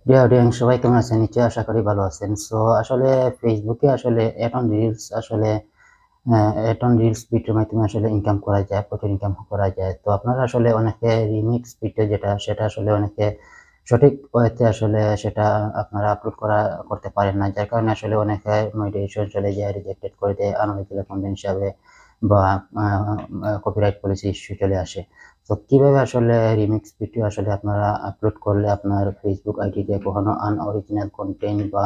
প্রিয় অডিয়েন্স সবাই কেমন আছেন? নিশ্চয়ই আশা করি ভালো আছেন। সো আসলে ফেসবুকে আসলে এখন রিলস ভিডিওর মাধ্যমে আসলে ইনকাম করা যায়, প্রচুর ইনকাম করা যায়। তো আপনারা আসলে অনেকে রিমিক্স ভিডিও সেটা আসলে অনেকে সঠিক ওয়েতে আসলে সেটা আপনারা করতে পারেন না। যার কারণে আসলে অনেকে মনিটাইজেশন চলে যায়, রিজেক্টেড করে দেয় আনলিগেল কনটেন্ট হিসাবে বা কপিরাইট পলিসি ইস্যু চলে আসে। তো কিভাবে আসলে রিমিক্স ভিডিও আসলে আপনারা আপলোড করলে আপনার ফেসবুক আইডিতে কখনো আনঅরিজিনাল কন্টেন্ট বা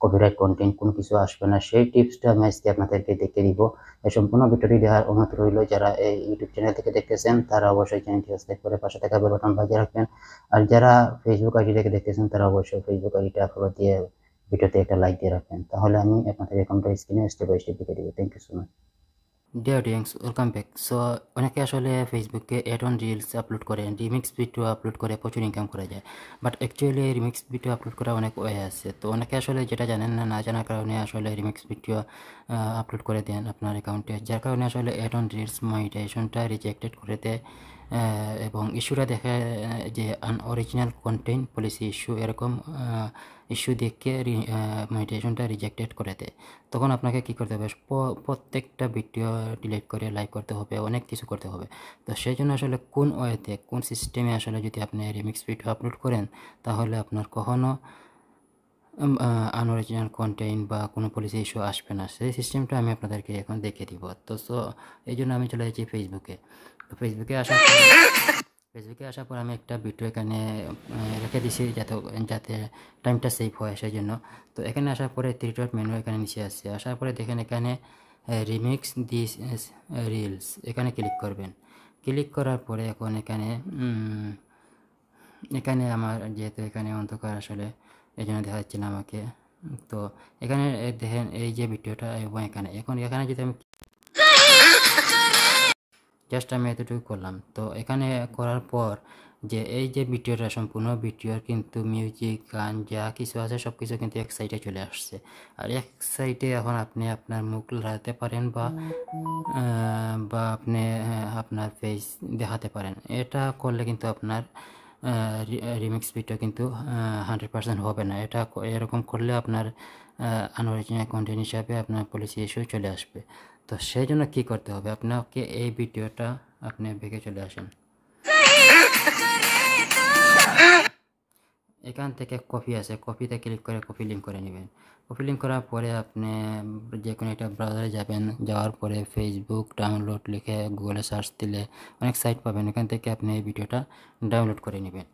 কপিরাইট কন্টেন্ট কোনো কিছু আসবে না, সেই টিপসটা আমি আজকে আপনাদেরকে দেখিয়ে দিব। এই সম্পূর্ণ ভিডিওটি দেখার অনুরোধ রইল। যারা এই ইউটিউব চ্যানেল থেকে দেখতেছেন তারা অবশ্যই চ্যানেলটি সাবস্ক্রাইব করে পাশে থাকা বেল বাটন বাজিয়ে রাখবেন। আর যারা ফেসবুক আইডি থেকে দেখতেছেন তারা অবশ্যই ফেসবুক আইডিটা ফলো দিয়ে ভিডিওতে একটা লাইক দিয়ে রাখবেন। তাহলে আমি আপনাদের অ্যাকাউন্টটা স্ক্রিনে স্টেপ বাই স্টেপ দেখিয়ে দিব। Thank you so much. Dear audience, welcome back. So অনেকে আসলে ফেসবুকে অ্যাড অন রিলস আপলোড করে, রিমিক্স ভিডিও আপলোড করে প্রচুর ইনকাম করা যায়। But actually remix video upload করা অনেক ওয়ে আছে। তো অনেকে আসলে যেটা জানেন না, না জানার কারণে আসলে রিমিক্স ভিডিও আপলোড করে দেন আপনার অ্যাকাউন্টে, যার কারণে আসলে অ্যাড অন রিলস মনিটাইজেশনটা রিজেক্টেড করে দেয় এবং ইস্যুটা দেখে যে আনঅরিজিনাল কন্টেন্ট পলিসি ইস্যু, এরকম ইস্যু দেখে মনিটাইজেশনটা রিজেক্টেড করে দেয়। তখন আপনাকে কী করতে হবে? প্রত্যেকটা ভিডিও ডিলিট করে লাইক করতে হবে, অনেক কিছু করতে হবে। তো সেই জন্য আসলে কোন ওয়েতে, কোন সিস্টেমে আসলে যদি আপনি রিমিক্স ভিডিও আপলোড করেন, তাহলে আপনার কখনো আনঅরিজিনাল কন্টেন্ট বা কোনো পলিসি ইস্যু আসবে না। সেই সিস্টেমটা আমি আপনাদেরকে এখন দেখিয়ে দিব। তো এই জন্য আমি চলে যাচ্ছি ফেসবুকে। তো ফেসবুকে আসার পর আমি একটা ভিডিও এখানে রেখে দিছি যাতে টাইমটা সেভ হয়, সেই জন্য। তো এখানে আসার পরে থ্রি ডট মেনু এখানে নিচে আসছে, আসার পরে দেখেন এখানে রিমিক্স দিস রিলস, এখানে ক্লিক করবেন। ক্লিক করার পরে এখন এখানে আমার যেহেতু এখানে অন্ধকার আসলে এই জন্য দেখা যাচ্ছে না আমাকে। তো এখানে দেখেন এই যে ভিডিওটা, এবং এখানে যদি আমি জাস্ট আমি এতটুকু করলাম। তো এখানে করার পর যে এই যে ভিডিওটা, সম্পূর্ণ ভিডিওর কিন্তু মিউজিক, গান যা কিছু আছে সব কিছু কিন্তু এক সাইডে চলে আসছে। আর এক সাইডে এখন আপনি আপনার মুখ লাগাতে পারেন বা আপনি আপনার ফেস দেখাতে পারেন। এটা করলে কিন্তু আপনার রিমিক্স ভিডিও কিন্তু 100% হবে না। এরকম করলে আপনার আনঅরিজিনাল কন্টেন্ট হিসাবে আপনার পলিসি ইস্যু চলে আসবে। তো সেই জন্য কী করতে হবে? আপনাকে এই ভিডিওটা আপনি বেঁকে চলে আসেন, এখান থেকে কপি আছে, কপিতে ক্লিক করে কপি লিঙ্ক করে নেবেন। কপি লিঙ্ক করার পরে আপনি যে কোনো একটা ব্রাউজারে যাবেন, যাওয়ার পরে ফেসবুক ডাউনলোড লিখে গুগলে সার্চ দিলে অনেক সাইট পাবেন। এখান থেকে আপনি এই ভিডিওটা ডাউনলোড করে নেবেন।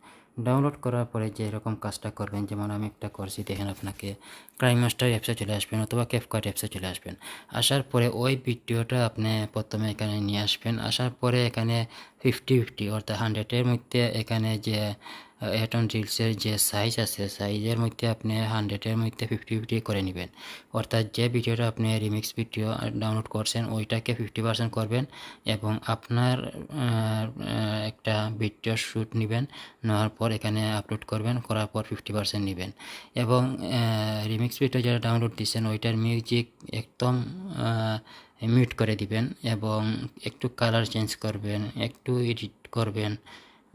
ডাউনলোড করার পরে যে এরকম কাজটা করবেন, যেমন আমি একটা করছি দেখেন, আপনাকে ক্রাইম মাস্টার অ্যাপসে চলে আসবেন অথবা ক্যাপকাট অ্যাপসে চলে আসবেন। আসার পরে ওই ভিডিওটা আপনি প্রথমে এখানে নিয়ে আসবেন। আসার পরে এখানে 50-50 অর্থাৎ 100-এর মধ্যে এখানে যে অ্যাড অন রিলসের যে সাইজ আছে, সাইজের মধ্যে আপনি 100-এর মধ্যে 50-50 করে নেবেন। অর্থাৎ যে ভিডিওটা আপনি রিমিক্স ভিডিও ডাউনলোড করছেন ওইটাকে 50% করবেন, এবং আপনার একটা ভিডিও শ্যুট নেবেন, নেওয়ার পর এখানে আপলোড করবেন, করার পর 50% নেবেন। এবং রিমিক্স ভিডিও যারা ডাউনলোড দিচ্ছেন ওইটার মিউজিক একদম মিউট করে দিবেন, এবং একটু কালার চেঞ্জ করবেন, একটু এডিট করবেন,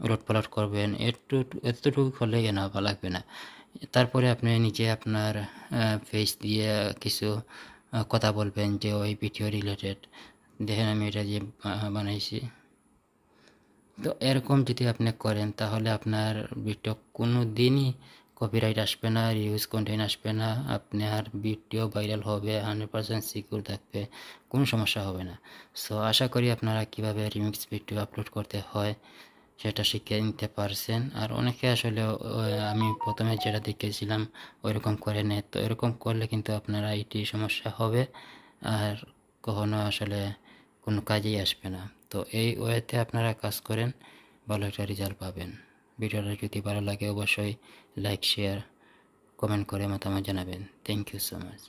উলটপালট করবেন, এতটুকু করলে ভালো লাগবে না। তারপরে আপনি নিজে আপনার ফেস দিয়ে কিছু কথা বলবেন যে ওই ভিডিও রিলেটেড। দেখেন আমি এটা যে বানাইছি। তো এরকম যদি আপনি করেন তাহলে আপনার ভিডিও কোনো দিনই কপিরাইট আসবে না, রিউজ কন্টেন্ট আসবে না, আপনার ভিডিও ভাইরাল হবে, 100% সিকিউর থাকবে, কোনো সমস্যা হবে না। সো আশা করি আপনারা কীভাবে রিমিক্স ভিডিও আপলোড করতে হয় সেটা শিখে নিতে পারছেন। আর অনেকে আসলে আমি প্রথমে যেটা দেখেছিলাম ওইরকম করে নেয়। তো এরকম করলে কিন্তু আপনার আইটি সমস্যা হবে, আর কখনো আসলে কোনো কাজেই আসবে না। তো এই ওয়েতে আপনারা কাজ করেন, ভালো একটা রেজাল্ট পাবেন। ভিডিওটা যদি ভালো লাগে অবশ্যই লাইক, শেয়ার, কমেন্ট করে মতামত জানাবেন। Thank you so much.